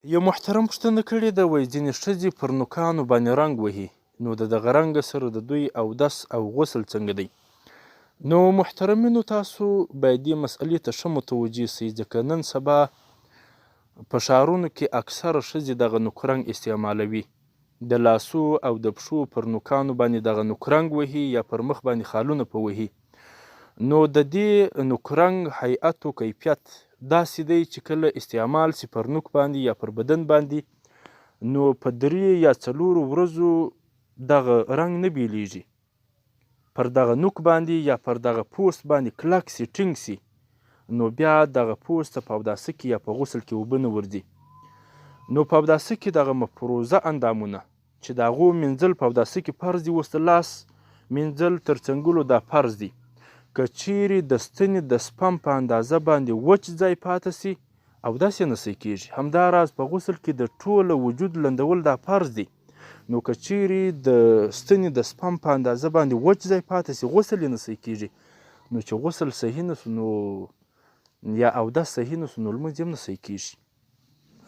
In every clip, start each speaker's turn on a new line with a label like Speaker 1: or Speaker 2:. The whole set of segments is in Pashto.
Speaker 1: یو محترم پوښتنه کړې ده، وایي ځینې ښځې پر نوکانو باندې رنګ وهي، نو د دغه رنګ سره د دوی اودس او غسل څنګه دی؟ نو محترمینو، تاسو باید دې مسئلې ته ښه متوجه سئ، ځکه نن سبا په ښارونو کې اکثره ښځې دغه نوکرنګ استعمالوي، د لاسو او د پښو پر نوکانو باندې دغه نوکرنګ وهي یا پر مخ باندې خالونه په وهي. نو د دې نوکرنګ هیئت و کیفیت داسې دی چې کله استعمال سي پر نوک باندې یا پر بدن باندې، نو په 3 یا 4 ورځو دغه رنګ نه بیلیږي. پر دغه نوک باندې یا پر دغه پوست باندې کلک سي، ټینګ سي، نو بیا دغه پوست ته په اوداسه کې یا په غسل کې اوبه نه ورځي. نو په اوداسه کې دغه مفروضه اندامونه چې د هغو مینځل په اوداسه کې فرض دي، اوس د لاس مینځل تر څنګلو دا فرض دي. که چیرې د ستنې د سپم په اندازه باندې وچ ځای پاته سي، اودس یې نسی کیږي. همداراز په غسل کې د ټوله وجود لندول دا فرض دی. نو که چیرې د ستنې د سپم په اندازه باندې وچ ځای پاته سي، غسل یې نسی کیږي. نو چې غسل صحیح نسو، نو یا اودس صحیح نسو، نو لمونځ یې هم نسی کیږي.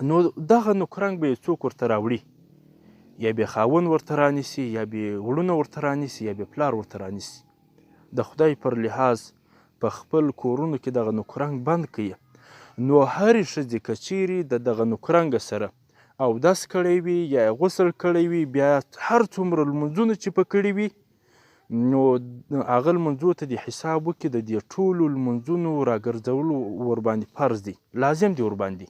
Speaker 1: نو دغه نوکرنګ به یې څوک ورته راوړي، یا به خاوند ورته رانیسي، یا به وړونه ورته رانیسي، یا به پلار ورته رانیسي. د خدای پر لحاظ په خپل کورونو کې دغه نوکرنګ بند کړي. نو هرې ښځې که چیرې د دغه نوکرنګ سره اودس کړی وي یا غسل کړی وي، بیا هر څومره لمونځونه چې په کړي وي، نو هغه لمونځو ته دې حساب وکړي، د دې ټولو لمونځونو راګرځولو ورباندې فرض دی، لازم دی ورباندې.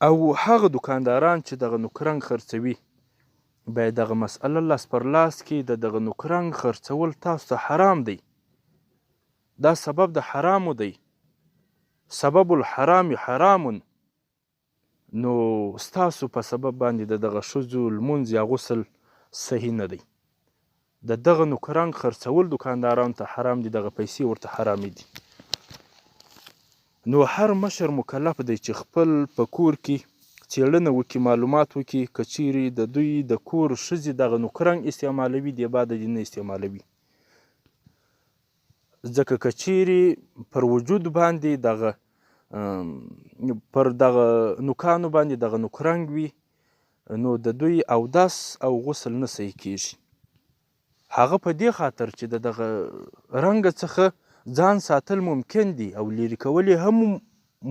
Speaker 1: او هغه دکانداران چې دغه نوکرنګ خرڅوي، باید دغه مسئله لاس پر لاس کې د دغه نوکرنګ خرڅول تاسو ته حرام دی. دا سبب د حرامو دی، سبب الحرام حرامون. نو ستاسو په سبب باندې د دغه ښځو لمونځ یا غسل صحیح نه دی. د دغه نوکرنګ خرڅول دکاندارانو ته حرام دي، دغه پیسې ورته حرامې دي. نو هر مشر مکلف دی چې خپل په کور کې څېړنه وکړي، معلومات وکړي، که چیرې د دوی د کور ښځې دغه نوکرنګ استعمالوي، دې بعد دې نه استعمالوي. ځکه که چیرې پر وجود باندې دغه پر دغه نوکانو باندې دغه نوکرنګ وي، نو د دوی اودس او غسل نه صحیح کیږي. هغه په دې خاطر چې د دغه رنګ څخه ځان ساتل ممکن دي او لرې کول یې هم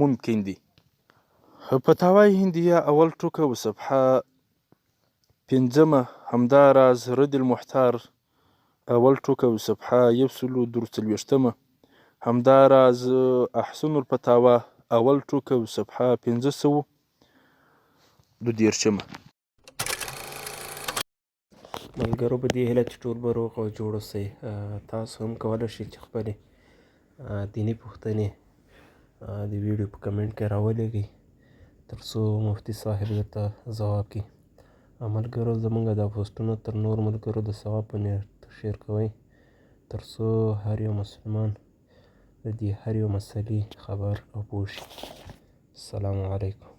Speaker 1: ممکن دي. فتاوای هندیه اول ټوکه و صفحه 5، همداراز رد المحتار اول ټوکه و صفحه 143، همداراز احسن الفتاوا اول ټوکه و صفحه 522.
Speaker 2: ملګرو، په دې هیله چې ټول به روغ او جوړ اوسئ. تاسو هم کولی شئ چې خپلې دیني پوښتنې د ویډیو په کمنټ کې راولېږئ، تر څو مفتي صاحب درته ځواب کړي. ملګرو، زموږ دا پوسټونه تر نور ملګرو د ثواب په نیت شیر کوئ، تر څو هر یو مسلمان د دې هر یو مسلې خبر او پوه شي. السلام علیکم.